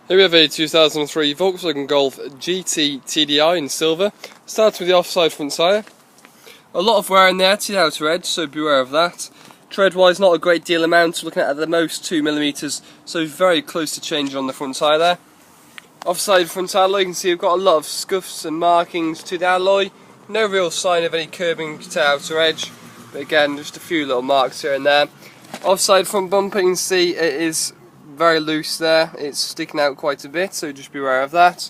Here we have a 2003 Volkswagen Golf GT TDI in silver. Starts with the offside front tyre. A lot of wear in there to the outer edge, so beware of that. Tread wise, not a great deal amount, looking at the most 2mm, so very close to change on the front tyre there. Offside front alloy, you can see we've got a lot of scuffs and markings to the alloy. No real sign of any curbing to the outer edge, but again, just a few little marks here and there. Offside front bumper, you can see it is very loose there, it's sticking out quite a bit, so just beware of that.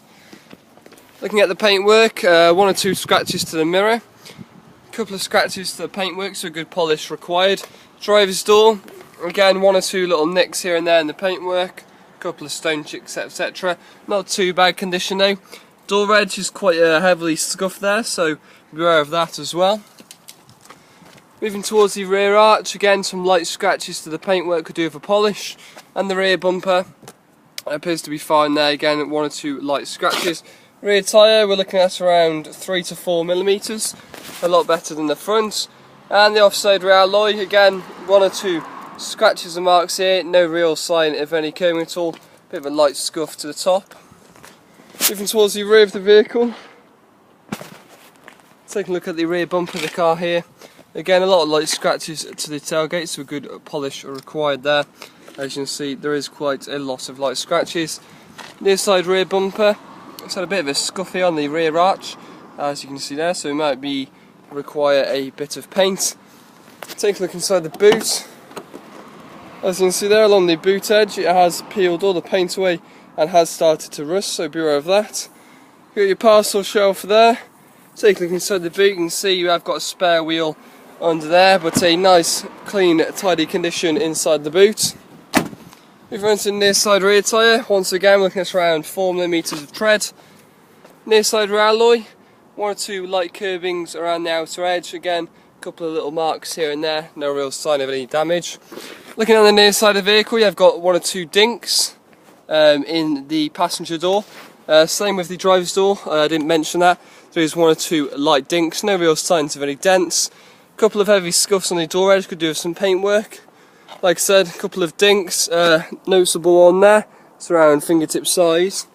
Looking at the paintwork, one or two scratches to the mirror, a couple of scratches to the paintwork, so good polish required. Driver's door, again one or two little nicks here and there in the paintwork, a couple of stone chips, etc. Not too bad condition though. Door edge is quite heavily scuffed there, so beware of that as well. Moving towards the rear arch, again some light scratches to the paintwork could do for polish, and the rear bumper appears to be fine there, again one or two light scratches. Rear tyre we're looking at around 3 to 4mm, a lot better than the front. And the offside rear alloy, again one or two scratches and marks here, no real sign of any combing at all, bit of a light scuff to the top. Moving towards the rear of the vehicle, taking a look at the rear bumper of the car here. Again, a lot of light scratches to the tailgate, so good polish are required there. As you can see, there is quite a lot of light scratches. Near side rear bumper, it's had a bit of a scuff here on the rear arch, as you can see there, so it might require a bit of paint. Take a look inside the boot. As you can see there, along the boot edge, it has peeled all the paint away and has started to rust, so beware of that. You've got your parcel shelf there. Take a look inside the boot, you can see you have got a spare wheel under there, but a nice, clean, tidy condition inside the boot. Moving on to the near side rear tyre, once again we're looking at around 4mm of tread. Near side rear alloy, one or two light curbings around the outer edge, again a couple of little marks here and there, no real sign of any damage. Looking on the near side of the vehicle, you've got one or two dinks in the passenger door. Same with the driver's door, I didn't mention that. There is one or two light dinks, no real signs of any dents. A couple of heavy scuffs on the door edge, could do with some paint work. Like I said, a couple of dinks, noticeable on there, it's around fingertip size.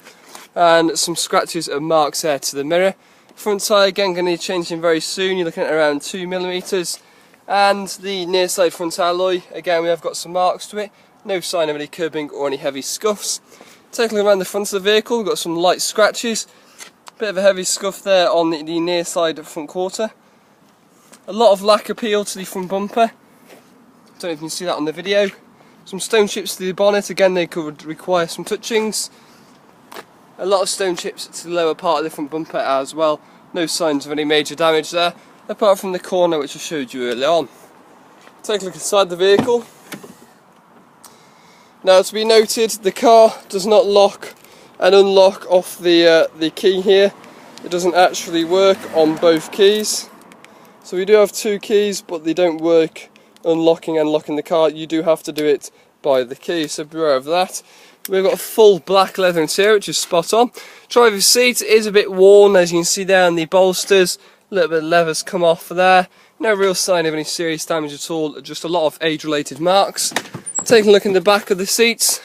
And some scratches and marks there to the mirror. Front tyre again going to need changing very soon, you're looking at around 2mm. And the near side front alloy, again we have got some marks to it, no sign of any curbing or any heavy scuffs. Take a look around the front of the vehicle, we've got some light scratches, bit of a heavy scuff there on the near side front quarter. A lot of lack appeal to the front bumper, don't know if you can see that on the video. Some stone chips to the bonnet, again they could require some touchings. A lot of stone chips to the lower part of the front bumper as well, no signs of any major damage there, apart from the corner which I showed you earlier on. Take a look inside the vehicle. Now to be noted, the car does not lock and unlock off the key here. It doesn't actually work on both keys. So we do have two keys, but they don't work unlocking and locking the car. You do have to do it by the key, so beware of that. We've got a full black leather interior, which is spot on. Driver's seat is a bit worn, as you can see there on the bolsters. A little bit of leather's come off there. No real sign of any serious damage at all, just a lot of age-related marks. Taking a look in the back of the seats.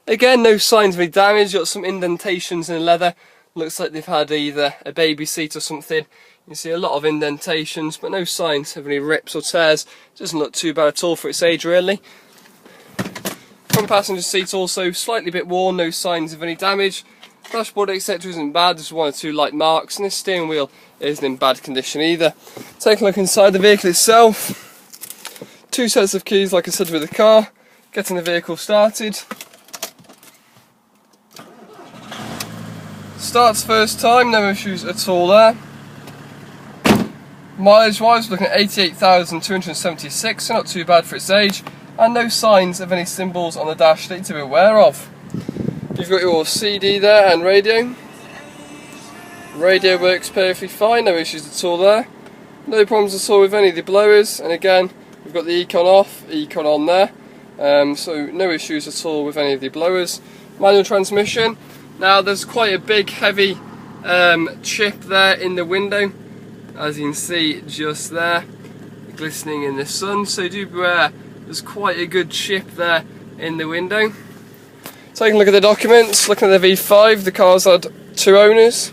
Again, no signs of any damage, got some indentations in the leather. Looks like they've had either a baby seat or something. You can see a lot of indentations, but no signs of any rips or tears. Doesn't look too bad at all for its age, really. Front passenger seat also slightly bit worn, no signs of any damage. Dashboard etc. isn't bad, just one or two light marks, and the steering wheel isn't in bad condition either. Take a look inside the vehicle itself. Two sets of keys, like I said, with the car. Getting the vehicle started. Starts first time, no issues at all there. Mileage wise, we're looking at 88,276, so not too bad for its age, and no signs of any symbols on the dash that you need to be aware of. You've got your CD there and radio. Radio works perfectly fine, no issues at all there. No problems at all with any of the blowers, and again, we've got the econ off, econ on there, so no issues at all with any of the blowers. Manual transmission. Now there's quite a big heavy chip there in the window, as you can see just there, glistening in the sun, so do beware, there's quite a good chip there in the window. Taking a look at the documents, looking at the V5, the car's had 2 owners.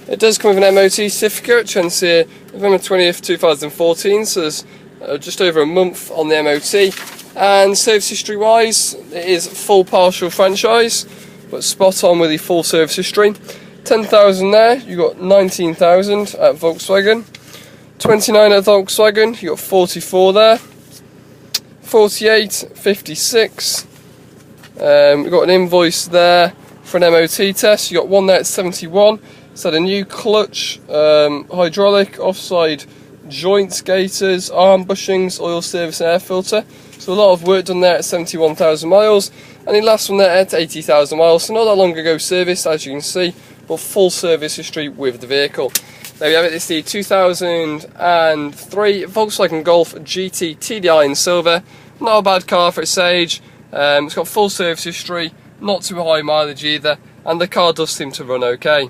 It does come with an MOT certificate, which ends here November 20th 2014, so there's just over a month on the MOT. And service history wise, it is full partial franchise, but spot on with the full service history. 10,000 there, you got 19,000 at Volkswagen. 29 at Volkswagen, you got 44 there. 48, 56. We've got an invoice there for an MOT test. You got one there at 71. It's had a new clutch, hydraulic, offside joints, gaiters, arm bushings, oil service and air filter. So a lot of work done there at 71,000 miles. And the last one there at 80,000 miles. So not that long ago service, as you can see, but full service history with the vehicle. There we have it. It's the 2003 Volkswagen Golf GT TDI in silver. Not a bad car for its age. It's got full service history, not too high mileage either, and the car does seem to run okay.